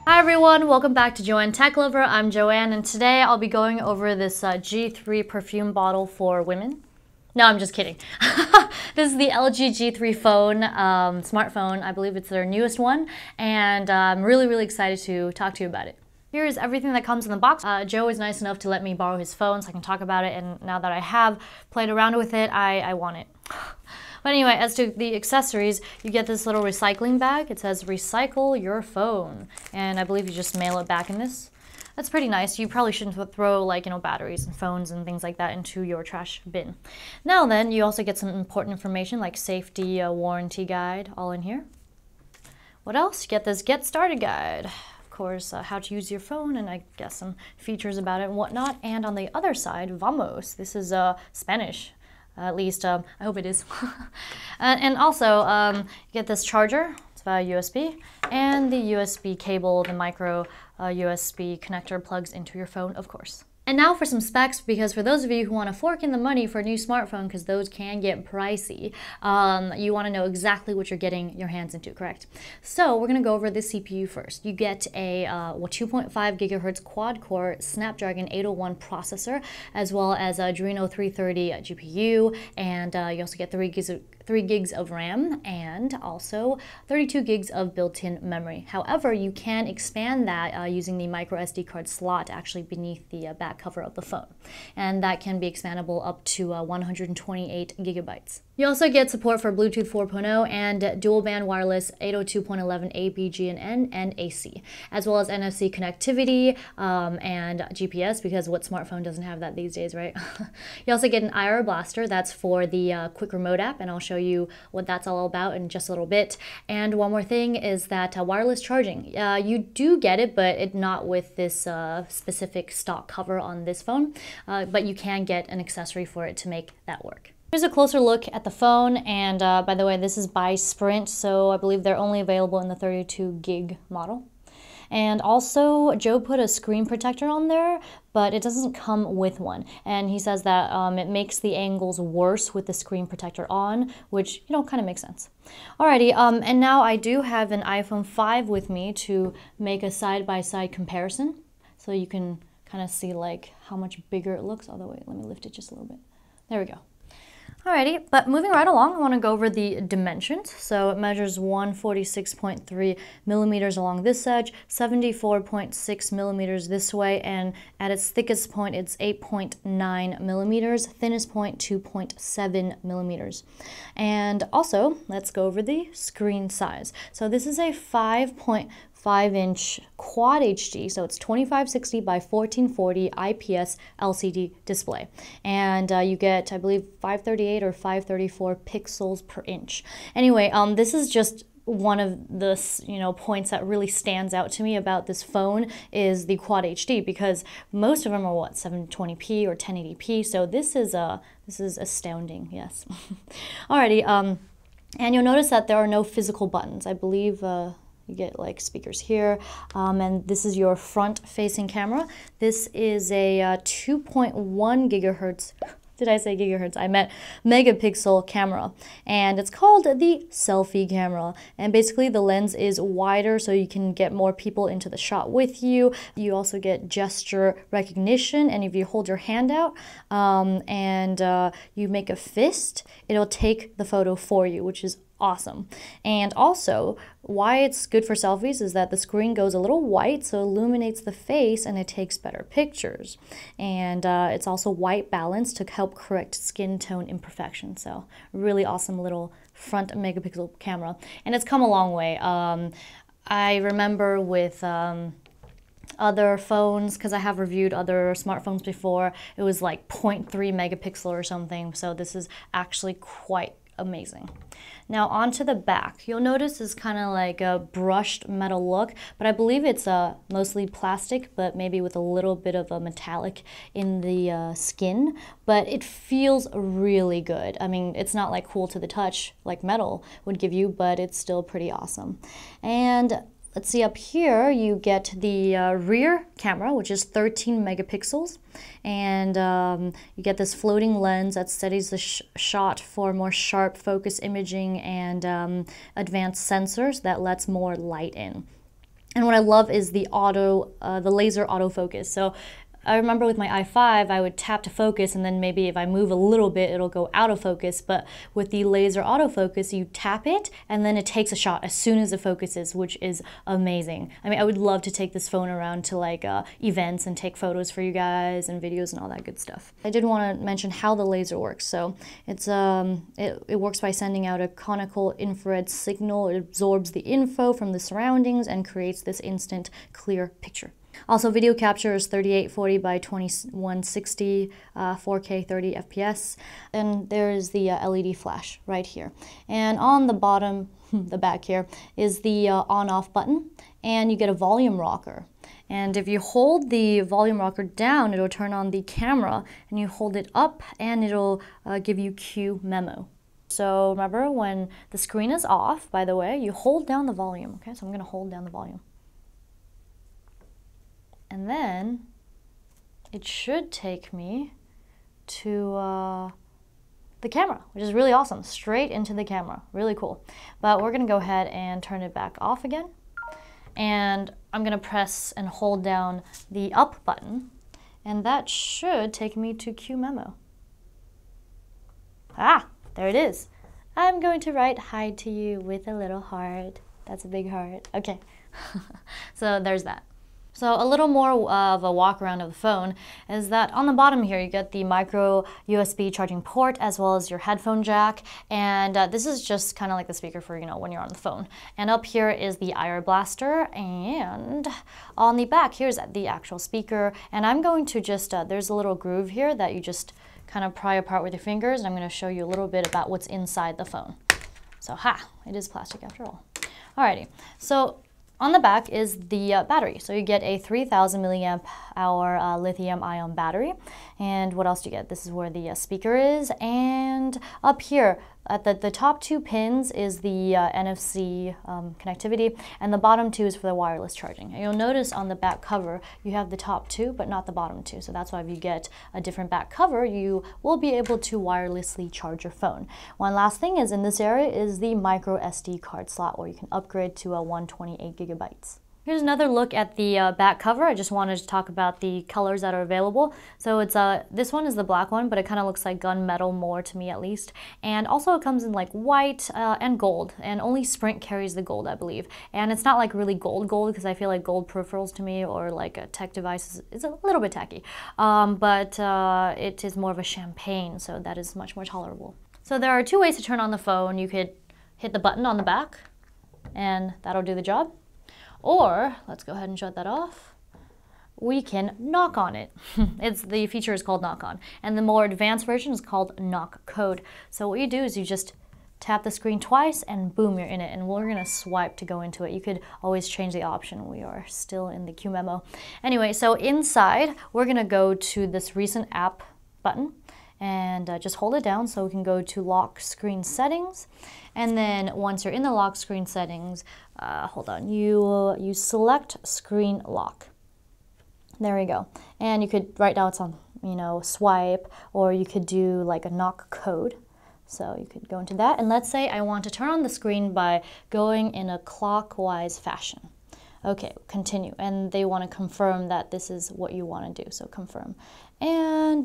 Hi everyone, welcome back to JoanneTechLover. I'm Joanne, and today I'll be going over this G3 perfume bottle for women. No, I'm just kidding. This is the LG G3 phone, smartphone. I believe it's their newest one, and I'm really excited to talk to you about it. Here is everything that comes in the box. Joe is nice enough to let me borrow his phone so I can talk about it, and now that I have played around with it, I want it. But anyway, as to the accessories, you get this little recycling bag. It says, recycle your phone. And I believe you just mail it back in this. That's pretty nice. You probably shouldn't throw, like, batteries and phones and things like that into your trash bin. Now then, you also get some important information like safety, warranty guide, all in here. What else? You get this get started guide. Of course, how to use your phone, and I guess some features about it and whatnot. And on the other side, vamos. This is Spanish. At least, I hope it is. And also, you get this charger. It's via USB. And the USB cable, the micro USB connector plugs into your phone, of course. And now for some specs, because for those of you who want to fork in the money for a new smartphone, because those can get pricey, you want to know exactly what you're getting your hands into, correct? So we're going to go over the CPU first. You get a 2.5 gigahertz quad-core Snapdragon 801 processor, as well as a Adreno 330 GPU, and you also get 3 gigs of RAM and also 32 gigs of built-in memory. However, you can expand that using the micro SD card slot actually beneath the back cover of the phone, and that can be expandable up to 128 gigabytes. You also get support for Bluetooth 4.0 and dual-band wireless 802.11 A, B, G, and N, and AC, as well as NFC connectivity and GPS, because what smartphone doesn't have that these days, right? You also get an IR blaster. That's for the quick remote app, and I'll show you what that's all about in just a little bit. And one more thing is that wireless charging. You do get it, but it not with this specific stock cover on this phone, but you can get an accessory for it to make that work. Here's a closer look at the phone, and by the way, this is by Sprint, so I believe they're only available in the 32 gig model. And also, Joe put a screen protector on there, but it doesn't come with one. And he says that it makes the angles worse with the screen protector on, which, kind of makes sense. Alrighty, and now I do have an iPhone 5 with me to make a side-by-side comparison, so you can kind of see like how much bigger it looks. Although, wait, let me lift it just a little bit. There we go. Alrighty, but moving right along, I want to go over the dimensions. So it measures 146.3 millimeters along this edge, 74.6 millimeters this way, and at its thickest point, it's 8.9 millimeters, thinnest point, 2.7 millimeters. And also, let's go over the screen size. So this is a 5.5-inch QuadHD, so it's 2560 by 1440 IPS LCD display, and you get, I believe, 538 or 534 pixels per inch. Anyway, this is just one of the points that really stands out to me about this phone is the QuadHD, because most of them are what, 720p or 1080p. So this is astounding. Yes. Alrighty. And you'll notice that there are no physical buttons. I believe. You get like speakers here, and this is your front-facing camera. This is a 2.1 gigahertz. Did I say gigahertz? I meant megapixel camera, and it's called the Selfie Camera. And basically the lens is wider so you can get more people into the shot with you. You also get gesture recognition, and if you hold your hand out and you make a fist, it'll take the photo for you, which is awesome. And also, why it's good for selfies is that the screen goes a little white, so it illuminates the face and it takes better pictures. And it's also white balance to help correct skin tone imperfection. So really awesome little front megapixel camera. And it's come a long way. I remember with other phones, because I have reviewed other smartphones before, it was like 0.3 megapixel or something. So this is actually quite amazing. Now onto the back. You'll notice it's kind of like a brushed metal look, but I believe it's mostly plastic, but maybe with a little bit of a metallic in the skin, but it feels really good. I mean, it's not like cool to the touch like metal would give you, but it's still pretty awesome. And let's see, up here you get the rear camera, which is 13 megapixels, and you get this floating lens that steadies the shot for more sharp focus imaging and advanced sensors that lets more light in. And what I love is the laser autofocus. So I remember with my i5, I would tap to focus, and then maybe if I move a little bit, it'll go out of focus. But with the laser autofocus, you tap it, and then it takes a shot as soon as it focuses, which is amazing. I mean, I would love to take this phone around to like events and take photos for you guys and videos and all that good stuff. I did want to mention how the laser works. So it's it works by sending out a conical infrared signal. It absorbs the info from the surroundings and creates this instant clear picture. Also, video capture is 3840 by 2160, 4K 30 FPS, and there is the LED flash right here. And on the bottom, the back here, is the on-off button, and you get a volume rocker. And if you hold the volume rocker down, it'll turn on the camera, and you hold it up, and it'll give you Q memo. So remember, when the screen is off, by the way, you hold down the volume. Okay, so I'm going to hold down the volume. And then it should take me to the camera, which is really awesome. Straight into the camera. Really cool. But we're going to go ahead and turn it back off again. And I'm going to press and hold down the up button. And that should take me to Q memo. Ah, there it is. I'm going to write hi to you with a little heart. That's a big heart. Okay. So there's that. So a little more of a walk around of the phone is that on the bottom here you get the micro USB charging port as well as your headphone jack, and this is just kind of like the speaker for, you know, when you're on the phone. And up here is the IR blaster, and on the back here's the actual speaker. And I'm going to just, there's a little groove here that you just kind of pry apart with your fingers, and I'm going to show you a little bit about what's inside the phone. So it is plastic after all. Alrighty, so on the back is the battery. So you get a 3000 milliamp hour lithium ion battery. And what else do you get? This is where the speaker is. And up here at the top two pins is the NFC connectivity, and the bottom two is for the wireless charging. And you'll notice on the back cover you have the top two but not the bottom two. So that's why if you get a different back cover, you will be able to wirelessly charge your phone. One last thing is in this area is the micro SD card slot, where you can upgrade to a 128 gigabytes. Here's another look at the back cover. I just wanted to talk about the colors that are available. So it's this one is the black one, but it kind of looks like gunmetal more to me at least. And also it comes in like white and gold, and only Sprint carries the gold, I believe. And it's not like really gold because I feel like gold peripherals to me or like a tech device is a little bit tacky. But it is more of a champagne, so that is much more tolerable. So there are two ways to turn on the phone. You could hit the button on the back, and that'll do the job. Or, let's go ahead and shut that off, we can knock on it. The feature is called knock on, and the more advanced version is called knock code. So what you do is you just tap the screen twice and boom, you're in it, and we're gonna swipe to go into it. You could always change the option. We are still in the Q memo. Anyway, so inside, we're gonna go to this recent app button, and just hold it down so we can go to lock screen settings. And then once you're in the lock screen settings, hold on, you select screen lock. There we go. And you could, right now it's on, swipe, or you could do like a knock code. So you could go into that, and let's say I want to turn on the screen by going in a clockwise fashion. Okay, continue, and they want to confirm that this is what you want to do, so confirm. And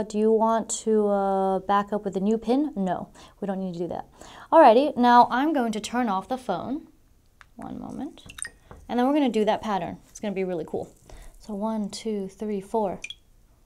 do you want to back up with a new pin? No, we don't need to do that. Alrighty, now I'm going to turn off the phone. One moment. And then we're going to do that pattern. It's going to be really cool. So 1, 2, 3, 4.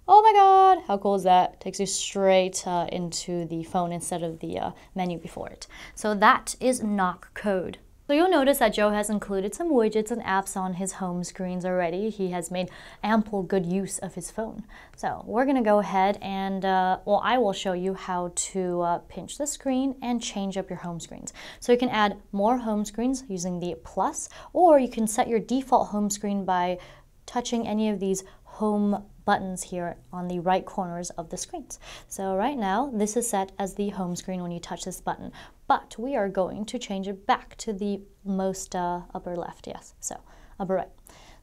Oh my god, how cool is that? Takes you straight into the phone instead of the menu before it. So that is knock code. So you'll notice that Joe has included some widgets and apps on his home screens already. He has made ample good use of his phone. So we're going to go ahead and, I will show you how to pinch the screen and change up your home screens. So you can add more home screens using the plus, or you can set your default home screen by touching any of these home buttons here on the right corners of the screens. So right now, this is set as the home screen when you touch this button, but we are going to change it back to the most upper left, yes, so upper right.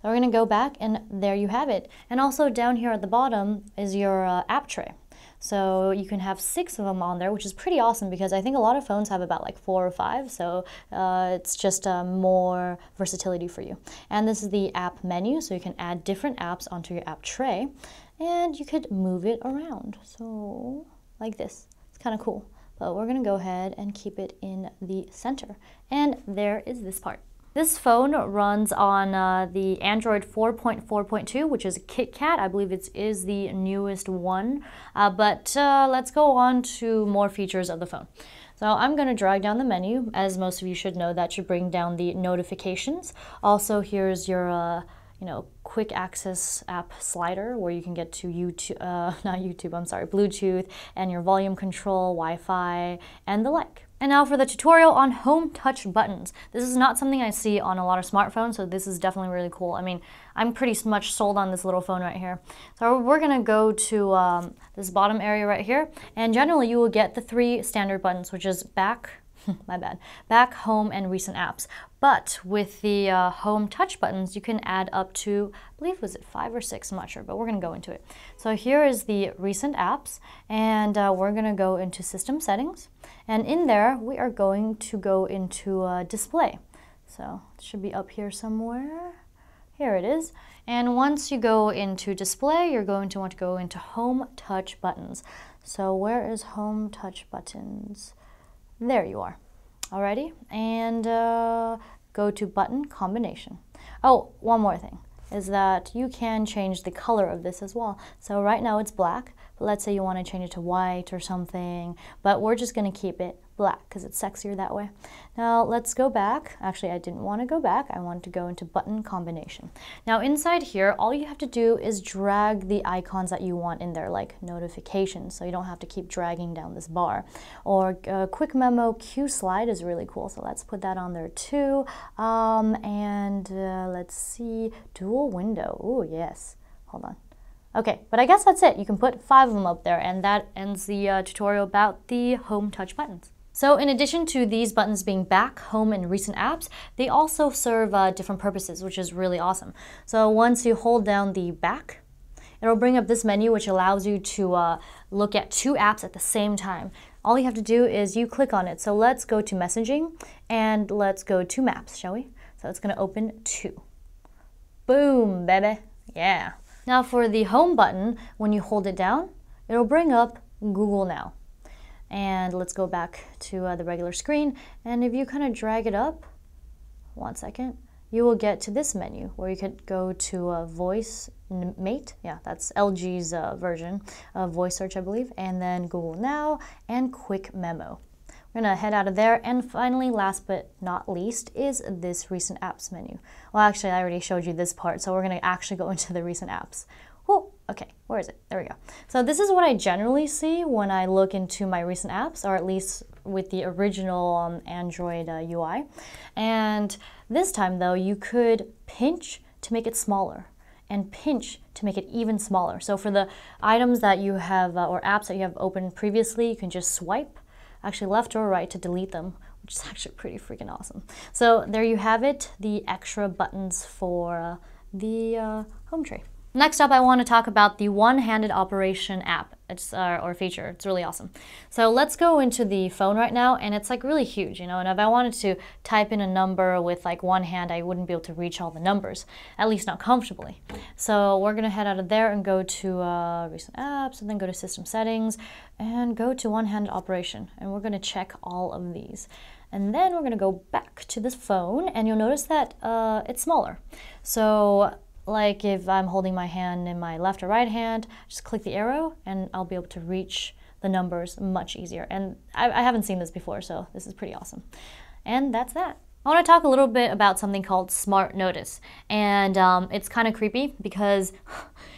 So we're gonna go back, and there you have it. And also down here at the bottom is your app tray. So you can have 6 of them on there, which is pretty awesome because I think a lot of phones have about like 4 or 5. So it's just more versatility for you. And this is the app menu, so you can add different apps onto your app tray and you could move it around. So like this, it's kind of cool. But we're gonna go ahead and keep it in the center. And there is this part. This phone runs on the Android 4.4.2, which is a KitKat. I believe it is the newest one. But let's go on to more features of the phone. So I'm going to drag down the menu. As most of you should know, that should bring down the notifications. Also, here's your quick access app slider where you can get to YouTube, not YouTube, I'm sorry, Bluetooth, and your volume control, Wi-Fi, and the like. And now for the tutorial on home touch buttons. This is not something I see on a lot of smartphones, so this is definitely really cool. I mean, I'm pretty much sold on this little phone right here. So we're gonna go to this bottom area right here, and generally you will get the 3 standard buttons, which is back, my bad, back, home, and recent apps. But with the home touch buttons, you can add up to, I believe, was it 5 or 6? I'm not sure, but we're gonna go into it. So here is the recent apps, and we're gonna go into system settings. And in there, we are going to go into display. So it should be up here somewhere. Here it is. And once you go into display, you're going to want to go into home touch buttons. So where is home touch buttons? There you are. Alrighty, and go to button combination. Oh, one more thing is that you can change the color of this as well. So right now it's black, but let's say you want to change it to white or something, but we're just going to keep it black because it's sexier that way. Now let's go back. Actually, I didn't want to go back. I wanted to go into button combination. Now inside here, all you have to do is drag the icons that you want in there, like notifications, so you don't have to keep dragging down this bar. Or quick memo QSlide is really cool, so let's put that on there too. Let's see, dual window. Oh yes, hold on. Okay, but I guess that's it. You can put 5 of them up there, and that ends the tutorial about the home touch buttons. So in addition to these buttons being back, home, and recent apps, they also serve different purposes, which is really awesome. So once you hold down the back, it'll bring up this menu, which allows you to look at 2 apps at the same time. All you have to do is you click on it. So let's go to messaging, and let's go to maps, shall we? So it's gonna open 2. Boom, baby, yeah. Now for the home button, when you hold it down, it'll bring up Google Now. And let's go back to the regular screen. And if you kind of drag it up, 1 second, you will get to this menu where you could go to Voice Mate. Yeah, that's LG's version of voice search, I believe. And then Google Now and Quick Memo. We're gonna head out of there, and finally, last but not least, is this recent apps menu. Well, actually, I already showed you this part, so we're gonna actually go into the recent apps. Whoa, okay, where is it? There we go. So this is what I generally see when I look into my recent apps, or at least with the original Android UI. And this time, though, you could pinch to make it smaller, and pinch to make it even smaller. So for the items that you have, or apps that you have opened previously, you can just swipe, actually left or right, to delete them, which is actually pretty freaking awesome. So there you have it, the extra buttons for the home tray. Next up, I want to talk about the OneHanded Operation app, or feature. It's really awesome. So let's go into the phone right now, and it's like really huge, you know, and if I wanted to type in a number with like one hand, I wouldn't be able to reach all the numbers, at least not comfortably. So we're gonna head out of there and go to recent apps, and then go to system settings, and go to OneHanded Operation, and we're gonna check all of these. And then we're gonna go back to this phone, and you'll notice that it's smaller. So like if I'm holding my hand in my left or right hand, just click the arrow and I'll be able to reach the numbers much easier. And I haven't seen this before, so this is pretty awesome. And that's that. I want to talk a little bit about something called Smart Notice. And it's kind of creepy because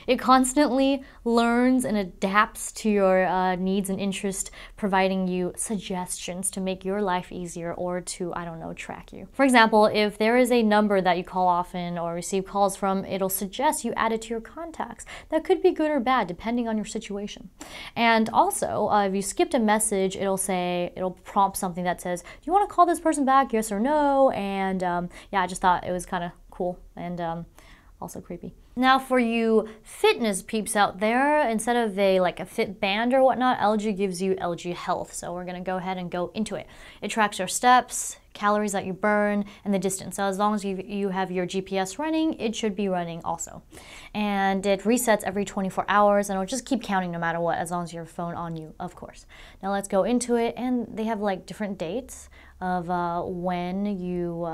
it constantly learns and adapts to your needs and interests, providing you suggestions to make your life easier or to, I don't know, track you. For example, if there is a number that you call often or receive calls from, it'll suggest you add it to your contacts. That could be good or bad depending on your situation. And also, if you skipped a message, it'll prompt something that says, do you want to call this person back, yes or no? And yeah, I just thought it was kind of cool and also creepy. Now for you fitness peeps out there, instead of a fit band or whatnot, LG gives you LG Health. So we're gonna go ahead and go into it. It tracks your steps, calories that you burn, and the distance. So as long as you have your GPS running, it should be running also. And it resets every 24 hours, and it'll just keep counting no matter what, as long as you have your phone on you, of course. Now let's go into it, and they have like different dates of when you,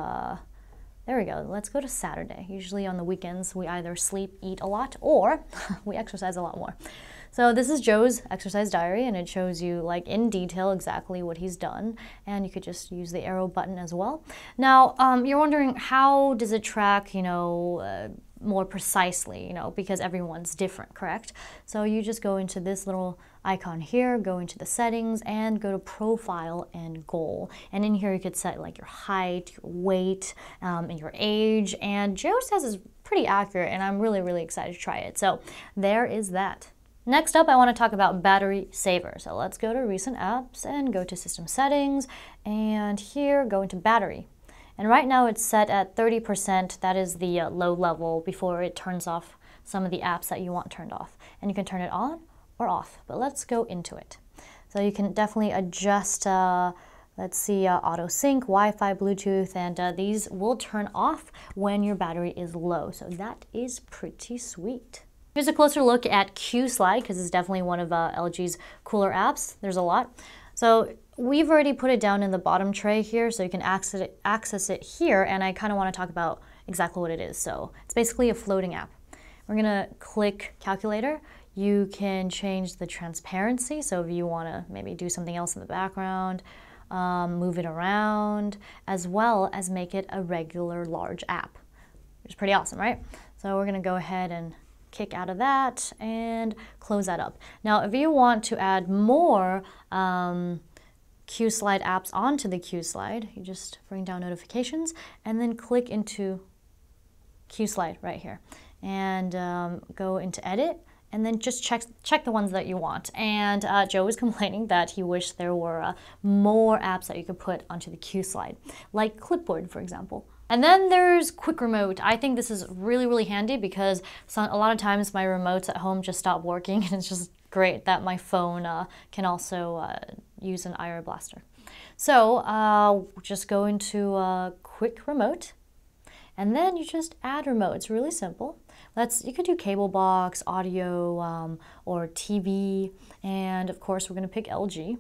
there we go, let's go to Saturday. Usually on the weekends, we either sleep, eat a lot, or we exercise a lot more. So this is Joe's exercise diary, and it shows you like in detail exactly what he's done, and you could just use the arrow button as well. Now, you're wondering, how does it track, more precisely, because everyone's different, correct? So you just go into this little icon here, go into the settings, and go to profile and goal. And in here you could set like your height, your weight, and your age, and Joe says it's pretty accurate, and I'm really, really excited to try it. So there is that. Next up, I want to talk about battery saver. So let's go to recent apps and go to system settings, and here go into battery. And right now it's set at 30%. That is the low level before it turns off some of the apps that you want turned off. And you can turn it on or off, but let's go into it. So you can definitely adjust, let's see, auto sync, Wi-Fi, Bluetooth, and these will turn off when your battery is low. So that is pretty sweet. Here's a closer look at QSlide, because it's definitely one of LG's cooler apps. There's a lot. So we've already put it down in the bottom tray here, so you can access it here, and I kind of want to talk about exactly what it is. So it's basically a floating app. We're going to click calculator. You can change the transparency, so if you want to maybe do something else in the background, move it around, as well as make it a regular large app, which is pretty awesome, right? So we're going to go ahead and kick out of that and close that up. Now, if you want to add more QSlide apps onto the QSlide, you just bring down notifications and then click into QSlide right here, and go into edit, and then just check the ones that you want. And Joe was complaining that he wished there were more apps that you could put onto the QSlide, like Clipboard, for example. And then there's Quick Remote. I think this is really, really handy because a lot of times my remotes at home just stop working, and it's just great that my phone can also use an IR blaster. So just go into Quick Remote, and then you just add remote. It's really simple. You could do cable box, audio, or TV, and of course we're going to pick LG.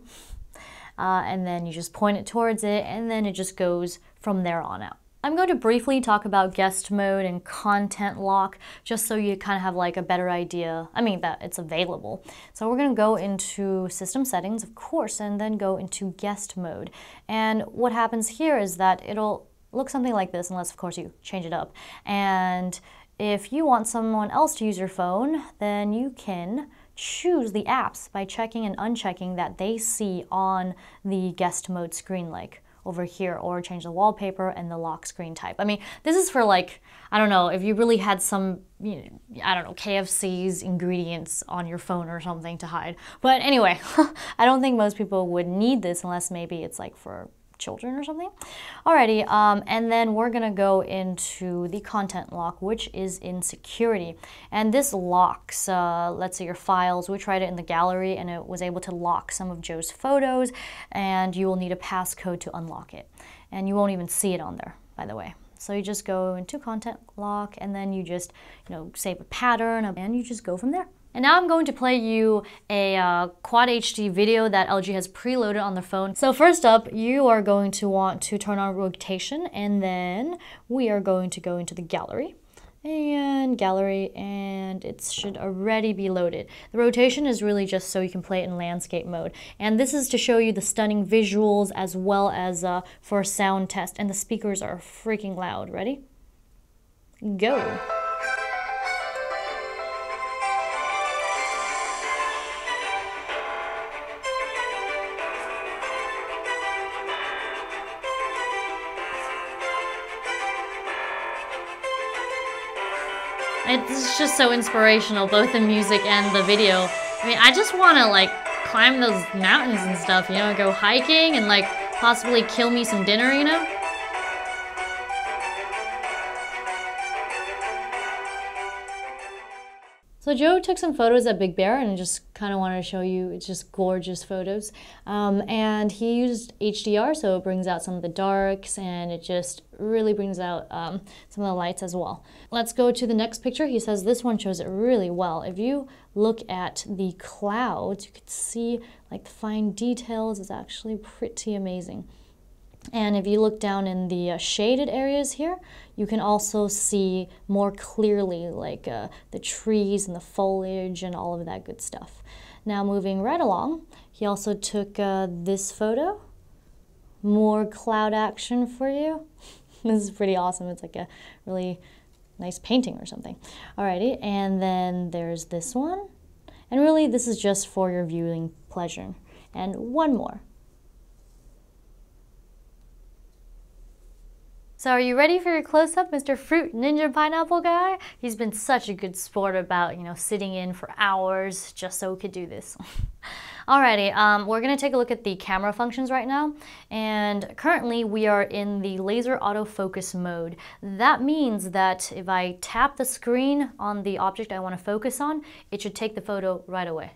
And then you just point it towards it, and then it just goes from there on out. I'm going to briefly talk about guest mode and content lock, just so you kind of have like a better idea, that it's available. So we're going to go into system settings, of course, and then go into guest mode. And what happens here is that it'll look something like this, unless of course you change it up. And if you want someone else to use your phone, then you can choose the apps by checking and unchecking that they see on the guest mode screen, like over here, or change the wallpaper and the lock screen type. This is for like, I don't know, if you really had some, I don't know, KFC's ingredients on your phone or something to hide. But anyway, I don't think most people would need this unless maybe it's like for children or something. Alrighty, and then we're gonna go into the content lock, which is in security. And this locks, let's say your files. We tried it in the gallery and it was able to lock some of Joe's photos, and you will need a passcode to unlock it. And you won't even see it on there, by the way. So you just go into content lock, and then you just, save a pattern, and you just go from there. And now I'm going to play you a QuadHD video that LG has preloaded on their phone. So first up, you are going to want to turn on rotation, and then we are going to go into the gallery, and it should already be loaded. The rotation is really just so you can play it in landscape mode. And this is to show you the stunning visuals as well as for a sound test. And the speakers are freaking loud. Ready? Go. It's just so inspirational, both the music and the video. I just want to like climb those mountains and stuff, go hiking and like possibly kill me some dinner, So Joe took some photos at Big Bear and just kind of wanted to show you, it's just gorgeous photos. And he used HDR, so it brings out some of the darks and it just really brings out some of the lights as well. Let's go to the next picture. He says this one shows it really well. If you look at the clouds, you could see like the fine details is actually pretty amazing. And if you look down in the shaded areas here, you can also see more clearly like the trees and the foliage and all of that good stuff. Now moving right along, he also took this photo. More cloud action for you. This is pretty awesome. It's like a really nice painting or something. Alrighty, and then there's this one. And really this is just for your viewing pleasure. And one more. So are you ready for your close-up, Mr. Fruit Ninja Pineapple guy? He's been such a good sport about, sitting in for hours just so we could do this. Alrighty, we're gonna take a look at the camera functions right now. And currently we are in the laser autofocus mode. That means that if I tap the screen on the object I wanna focus on, it should take the photo right away.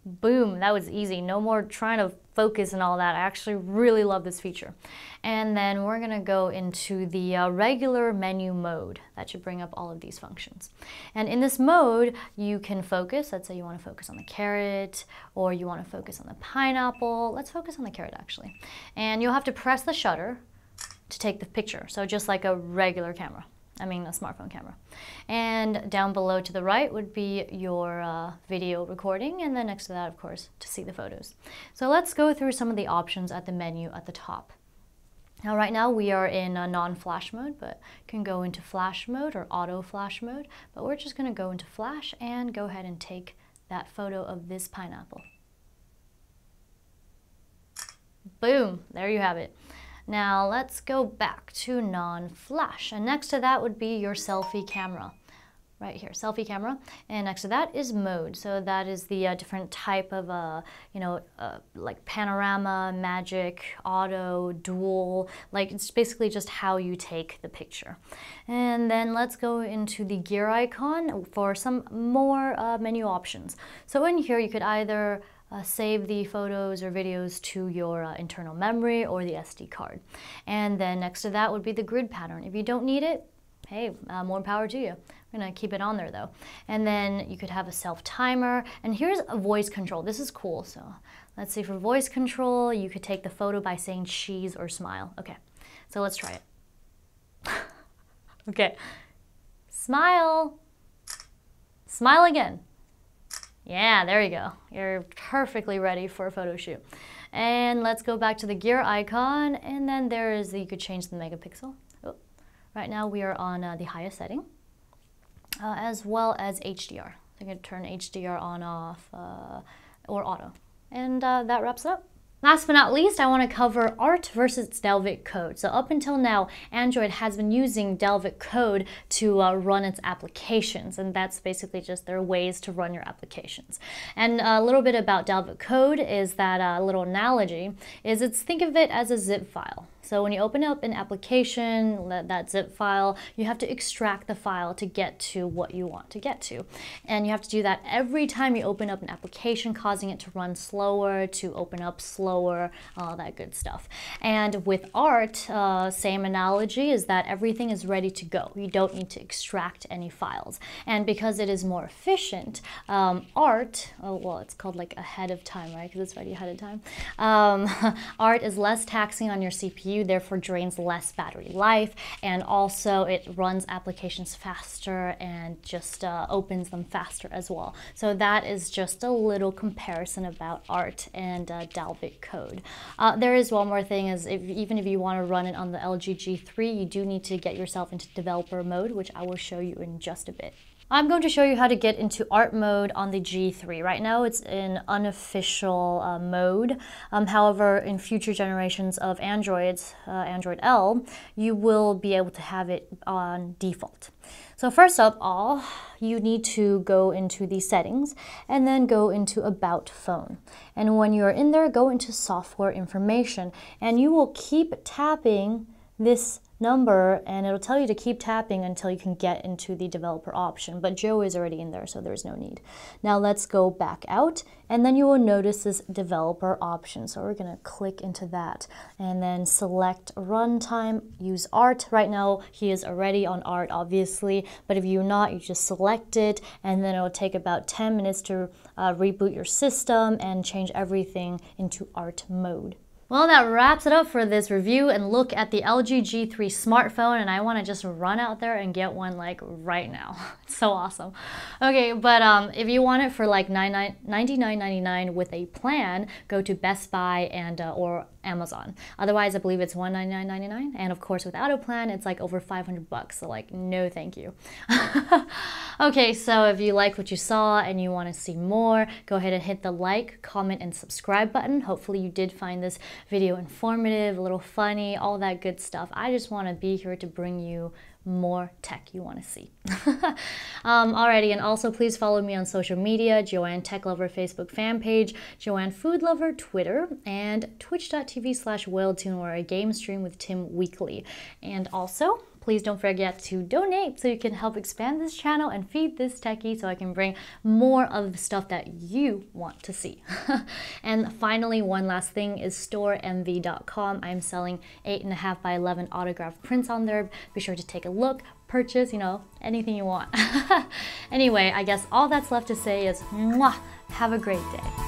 Boom, that was easy. No more trying to focus and all that. I actually really love this feature. And then we're gonna go into the regular menu mode. That should bring up all of these functions. And in this mode, you can focus. Let's say you wanna focus on the carrot, or you wanna focus on the pineapple. Let's focus on the carrot actually. And you'll have to press the shutter to take the picture. So just like a regular camera. I mean a smartphone camera. And down below to the right would be your video recording, and then next to that, of course, to see the photos. So let's go through some of the options at the menu at the top. Now right now we are in non-flash mode, but can go into flash mode or auto flash mode, but we're just gonna go into flash and go ahead and take that photo of this pineapple. Boom, there you have it. Now let's go back to non-flash, and next to that would be your selfie camera. Right here, selfie camera, and next to that is mode. So that is the different type of, like panorama, magic, auto, dual, like it's basically just how you take the picture. And then let's go into the gear icon for some more menu options. So in here you could either save the photos or videos to your internal memory or the SD card. And then next to that would be the grid pattern. If you don't need it, hey, more power to you. I'm gonna keep it on there though. And then you could have a self timer, and here's a voice control. This is cool. So let's see, for voice control, you could take the photo by saying cheese or smile. Okay, so let's try it. Okay, smile, smile again. Yeah, there you go. You're perfectly ready for a photo shoot. And let's go back to the gear icon, and then there is, you could change the megapixel. Oh. Right now we are on the highest setting, as well as HDR. So I'm going to turn HDR on, off, or auto. And that wraps it up. Last but not least, I want to cover art versus Dalvik Code. So up until now, Android has been using Dalvik Code to run its applications, and that's basically just their ways to run your applications. And a little bit about Dalvik Code is that a little analogy is think of it as a zip file. So when you open up an application, that zip file, you have to extract the file to get to what you want to get to. And you have to do that every time you open up an application, causing it to run slower, to open up slower, all that good stuff. And with art, same analogy is that everything is ready to go. You don't need to extract any files. And because it is more efficient, art, well, it's called like ahead of time, right? Because it's ready ahead of time. Art is less taxing on your CPU, therefore drains less battery life, and also it runs applications faster and just opens them faster as well. So that is just a little comparison about art and Dalvik Code. There is one more thing, is even if you want to run it on the LG G3, you do need to get yourself into developer mode, which I will show you in just a bit. I'm going to show you how to get into art mode on the G3. Right now it's in unofficial mode. However, in future generations of Androids, Android L, you will be able to have it on default. So first of all, you need to go into the settings and then go into About Phone. And when you're in there, go into Software Information, and you will keep tapping this number, and it'll tell you to keep tapping until you can get into the developer option, but Joe is already in there, so there's no need. Now let's go back out, and then you will notice this developer option. So we're gonna click into that and then select runtime, use art. Right now he is already on art, obviously, but if you're not, you just select it, and then it'll take about 10 minutes to reboot your system and change everything into art mode. Well, that wraps it up for this review and look at the LG G3 smartphone, and I want to just run out there and get one like right now. It's so awesome. Okay, but if you want it for like $99.99 with a plan, go to Best Buy and or Amazon. Otherwise, I believe it's $199.99, and of course without a plan, it's like over 500 bucks. So like, no thank you. Okay, so if you like what you saw and you want to see more, go ahead and hit the like, comment, and subscribe button. Hopefully you did find this video informative, a little funny, all that good stuff. I just want to be here to bring you more tech you want to see. Alrighty, and also please follow me on social media, JoanneTechLover Facebook fan page, Joanne Food Lover Twitter, and twitch.tv/WhaleTune, where I game stream with Tim weekly. And also, please don't forget to donate so you can help expand this channel and feed this techie so I can bring more of the stuff that you want to see. And finally, one last thing is Storenvy.com. I'm selling 8.5 by 11 autographed prints on there. Be sure to take a look, purchase, you know, anything you want. Anyway, I guess all that's left to say is mwah, have a great day.